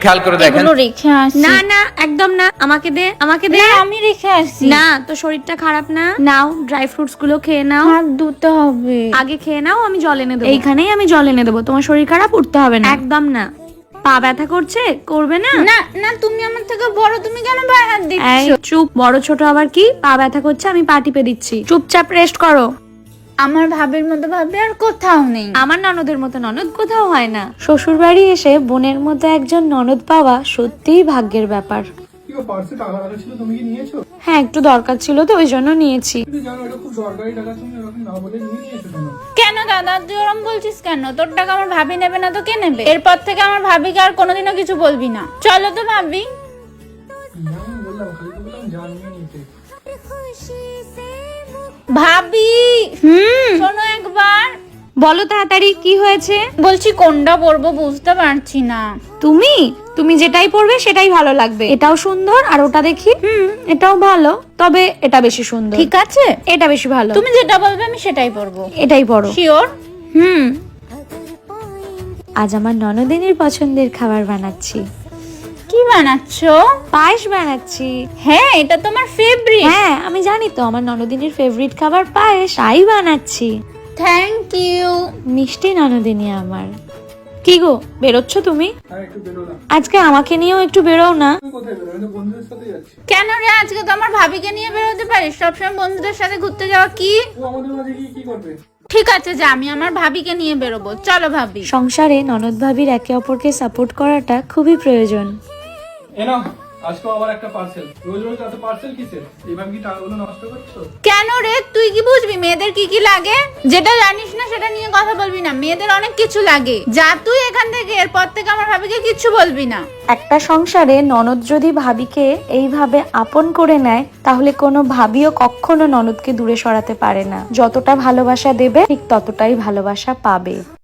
খেয়াল করে দেখেন। এগুলো রেখে আসি। না না একদম না, আমাকে দে, আমাকে দে। না, আমি রেখে আসি। না, তো শরীরটা খারাপ না, নাও ড্রাই ফ্রুটস গুলো খেয়ে নাও। হাত ধুতে হবে। আগে খেয়ে নাও, আমি জল এনে দেবো। এইখানেই আমি জল এনে দেবো, তোমার শরীর খারাপ, উঠতে হবে না একদম না। পা ব্যথা করছে, করবে না? না না, তুমি আমার থেকে বড়, তুমি কেন গায়ে হাত এই দিচ্ছ? চুপ, বড় ছোট আবার কি? পা ব্যথা করছে, আমি পা টিপে দিচ্ছি, চুপচাপ রেস্ট করো। আমার ভাবির মতো ভাবি আর কোথাও নেই। আমার ননদের মতো ননদ কোথাও হয় না। শ্বশুর বাড়ি এসে বোনের মতো একজন ননদ পাওয়া সত্যিই ভাগ্যের ব্যাপার। কি গো, পার্সে টাকা রাখা ছিল, তুমি কি নিয়েছো? হ্যাঁ, একটু দরকার ছিল তো, ওই জন্য নিয়েছি। তুমি জানো এটা খুব দরকারি টাকা, তুমি এরকম না বলে নিয়ে নিয়েছো কেন? কেন দাদা, তুই ওরম বলছিস কেন? তোর টাকা আমার ভাবি নেবে না তো কে নেবে? এরপর থেকে আমার ভাবিকে আর কোনোদিনও কিছু বলবি না। চলো তো ভাবি। না, আমি বললাম, খালি তো বললাম জান নিয়ে নিতে। ভাবি শোনো একবার। বলো তাড়াতাড়ি, কি হয়েছে? বলছি কোনটা পরবো বুঝতে পারছি না। তুমি তুমি যেটাই পরবে সেটাই ভালো লাগবে। এটাও সুন্দর, আর ওটা দেখি, এটাও ভালো, তবে এটা বেশি সুন্দর। ঠিক আছে, এটা বেশি ভালো। তুমি যেটা বলবে আমি সেটাই পরবো। এটাই পরো। শিওর? আজ আমার ননদিনীর পছন্দের খাবার বানাচ্ছি। কি বানাচ্ছো? পায়েস বানাচ্ছি। হ্যাঁ, এটা তোমার ফেভারিট। হ্যাঁ, আমি জানি তো আমার ননদিনীর ফেভারিট খাবার পায়েস, তাই বানাচ্ছি। Thank you. মিষ্টি ননদিনী আমার। কি গো, বেরোচ্ছ তুমি? হ্যাঁ, একটু বেরোলাম। আজকে আমাকে নিয়েও একটু বেরোও না। তুমি কোথায় বেরো? আমি তো বন্ধুদের সাথে যাচ্ছি। কেন রে, আজকে তো আমার ভাবিকে নিয়ে বেরোতে পারিস? সবসময় বন্ধুদের সাথে ঘুরতে যাওয়া কি? ও আমাদের মাঝে গিয়ে কি করবে? ঠিক আছে, যা, আমি আমার ভাবিকে নিয়ে বেরোবো। চলো ভাবি। সংসারে ননদ ভাবির একে অপরকে সাপোর্ট করাটা খুবই প্রয়োজন। এ নাও, আজকেও আবার একটা পার্সেল। রোজ রোজ এত পার্সেল কিসের? এইভাবে কি টাকাগুলো নষ্ট করছো? কেন রে, তুই কি বুঝবি মেয়েদের কি কি লাগে? যেটা জানিস না সেটা নিয়ে কথা বলবি না। মেয়েদের অনেক কিছু লাগে। যা তুই এখান থেকে, এরপর থেকে আমার ভাবিকে কিচ্ছু বলবি না। একটা সংসারে ননদ যদি ভাবিকে এইভাবে আপন করে নেয়, তাহলে কোনো ভাবিও কখনো ননদকে দূরে সরাতে পারে না। যতটা ভালোবাসা দেবে, ঠিক ততটাই ভালোবাসা পাবে।